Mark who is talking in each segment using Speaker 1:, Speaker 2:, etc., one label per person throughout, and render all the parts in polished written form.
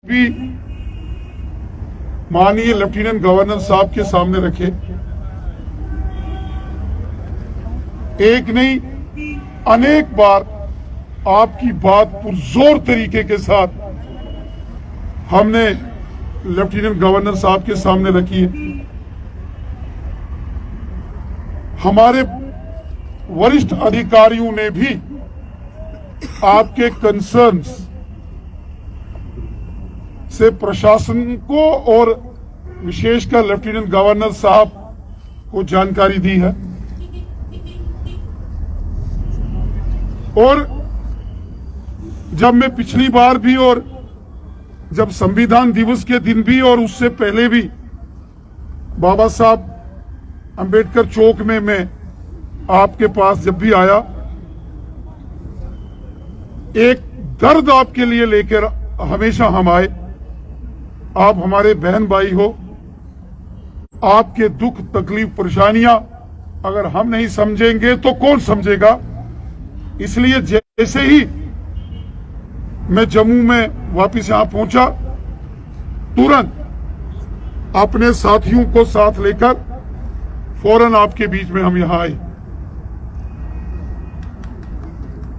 Speaker 1: भी माननीय lieutenant governor साहब के सामने रखे। एक नहीं अनेक बार आपकी बात पुरजोर तरीके के साथ हमने लेफ्टिनेंट गवर्नर साहब के सामने रखी है। हमारे वरिष्ठ अधिकारियों ने भी आपके कंसर्न्स से प्रशासन को और विशेषकर लेफ्टिनेंट गवर्नर साहब को जानकारी दी है। और जब मैं पिछली बार भी और जब संविधान दिवस के दिन भी और उससे पहले भी बाबा साहब अंबेडकर चौक में मैं आपके पास जब भी आया, एक दर्द आपके लिए लेकर हमेशा हम आए। आप हमारे बहन भाई हो, आपके दुख तकलीफ परेशानियां अगर हम नहीं समझेंगे तो कौन समझेगा। इसलिए जैसे ही मैं जम्मू में वापस यहां पहुंचा, तुरंत अपने साथियों को साथ लेकर फौरन आपके बीच में हम यहां आए।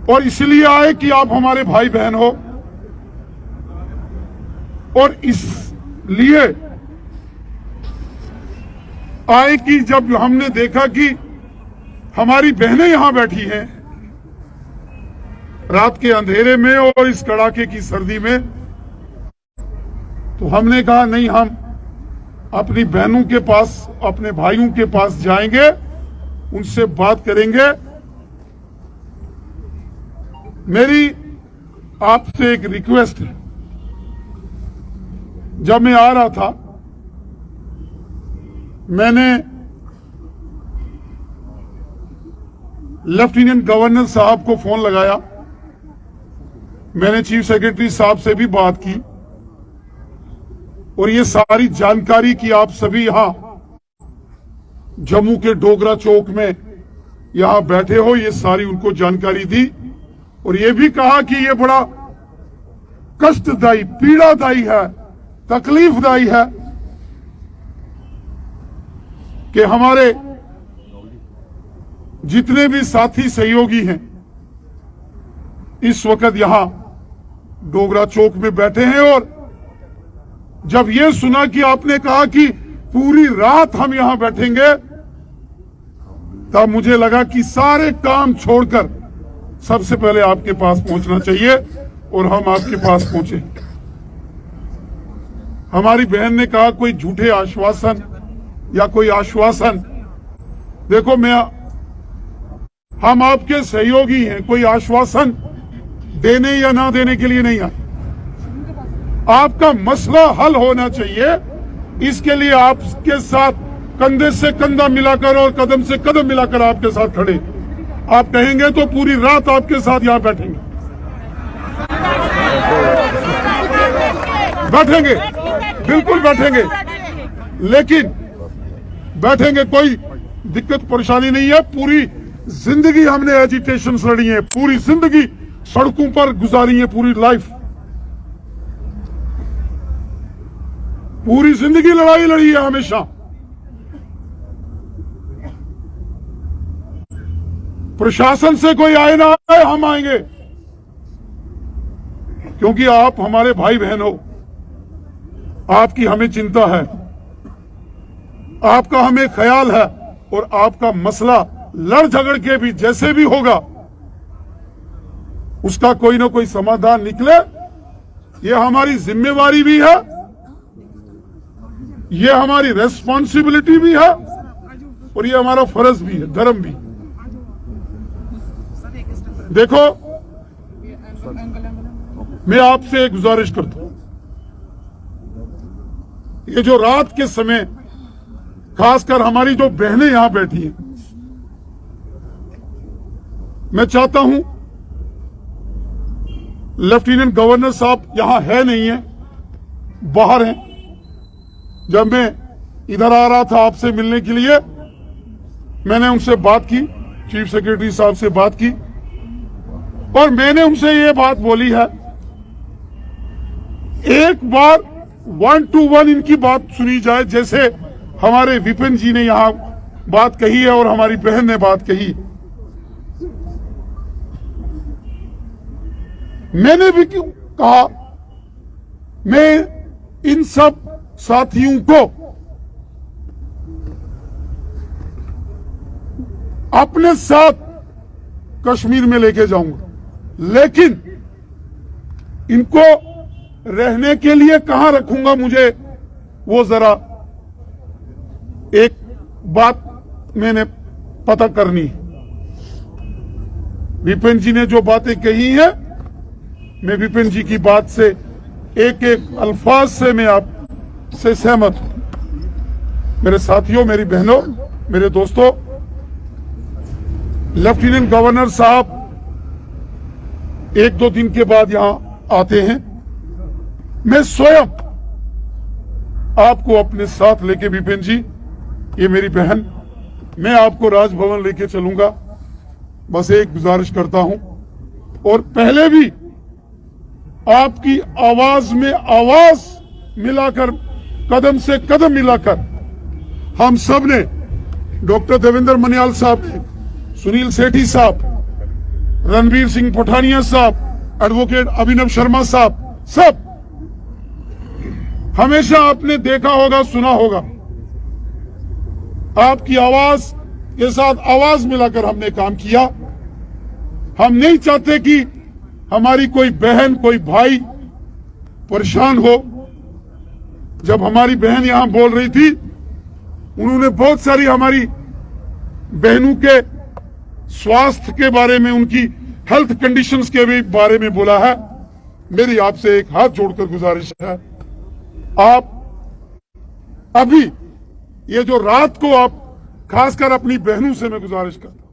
Speaker 1: और इसलिए आए कि आप हमारे भाई बहन हो, और इसलिए आए कि जब हमने देखा कि हमारी बहनें यहां बैठी हैं रात के अंधेरे में और इस कड़ाके की सर्दी में, तो हमने कहा नहीं, हम अपनी बहनों के पास, अपने भाइयों के पास जाएंगे, उनसे बात करेंगे। मेरी आपसे एक रिक्वेस्ट है। जब मैं आ रहा था, मैंने लेफ्टिनेंट गवर्नर साहब को फोन लगाया, मैंने चीफ सेक्रेटरी साहब से भी बात की, और ये सारी जानकारी की आप सभी यहां जम्मू के डोगरा चौक में यहां बैठे हो, ये सारी उनको जानकारी दी। और ये भी कहा कि ये बड़ा कष्टदायी, पीड़ादायी है, तकलीफदायी है कि हमारे जितने भी साथी सहयोगी हैं इस वक्त यहां डोगरा चौक में बैठे हैं। और जब ये सुना कि आपने कहा कि पूरी रात हम यहां बैठेंगे, तब मुझे लगा कि सारे काम छोड़कर सबसे पहले आपके पास पहुंचना चाहिए, और हम आपके पास पहुंचे। हमारी बहन ने कहा कोई झूठे आश्वासन या कोई आश्वासन, देखो हम आपके सहयोगी हैं, कोई आश्वासन देने या ना देने के लिए नहीं आए। आपका मसला हल होना चाहिए, इसके लिए आपके साथ कंधे से कंधा मिलाकर और कदम से कदम मिलाकर आपके साथ खड़े। आप कहेंगे तो पूरी रात आपके साथ यहां बैठेंगे, बैठेंगे, बिल्कुल बैठेंगे, लेकिन बैठेंगे, कोई दिक्कत परेशानी नहीं है। पूरी जिंदगी हमने एजिटेशन लड़ी है, पूरी जिंदगी सड़कों पर गुजारी है, पूरी लाइफ, पूरी जिंदगी लड़ाई लड़ी है हमेशा। प्रशासन से कोई आए ना आए, हम आएंगे, क्योंकि आप हमारे भाई बहन हो, आपकी हमें चिंता है, आपका हमें ख्याल है, और आपका मसला लड़ झगड़ के भी जैसे भी होगा उसका कोई ना कोई समाधान निकले, ये हमारी जिम्मेवारी भी है, ये हमारी रेस्पॉन्सिबिलिटी भी है, और ये हमारा फर्ज भी है, धर्म भी। देखो, मैं आपसे एक गुजारिश करता हूं, ये जो रात के समय खासकर हमारी जो बहनें यहां बैठी हैं, मैं चाहता हूं, लेफ्टिनेंट गवर्नर साहब यहां है नहीं है, बाहर हैं। जब मैं इधर आ रहा था आपसे मिलने के लिए, मैंने उनसे बात की, चीफ सेक्रेटरी साहब से बात की, और मैंने उनसे ये बात बोली है एक बार 1 to 1 इनकी बात सुनी जाए, जैसे हमारे विपिन जी ने यहां बात कही है और हमारी बहन ने बात कही। मैंने भी क्यों कहा, मैं इन सब साथियों को अपने साथ कश्मीर में लेके जाऊंगा, लेकिन इनको रहने के लिए कहां रखूंगा, मुझे वो जरा एक बात मैंने पता करनी है। विपिन जी ने जो बातें कही हैं, मैं विपिन जी की बात से एक एक अल्फाज से मैं आपसे सहमत हूं। मेरे साथियों, मेरी बहनों, मेरे दोस्तों, लेफ्टिनेंट गवर्नर साहब 1-2 दिन के बाद यहां आते हैं। मैं स्वयं आपको अपने साथ लेके, विपिन जी, ये मेरी बहन, मैं आपको राजभवन लेके चलूंगा। बस एक गुजारिश करता हूं, और पहले भी आपकी आवाज में आवाज मिलाकर, कदम से कदम मिलाकर, हम सब ने, डॉक्टर देवेंद्र मनियाल साहब ने, सुनील सेठी साहब, रणवीर सिंह पठानिया साहब, एडवोकेट अभिनव शर्मा साहब, सब हमेशा आपने देखा होगा, सुना होगा, आपकी आवाज के साथ आवाज मिलाकर हमने काम किया। हम नहीं चाहते कि हमारी कोई बहन, कोई भाई परेशान हो। जब हमारी बहन यहां बोल रही थी, उन्होंने बहुत सारी हमारी बहनों के स्वास्थ्य के बारे में, उनकी हेल्थ कंडीशंस के भी बारे में बोला है। मेरी आपसे एक हाथ जोड़कर गुजारिश है, आप अभी ये जो रात को, आप खासकर अपनी बहनों से मैं गुजारिश करता हूं,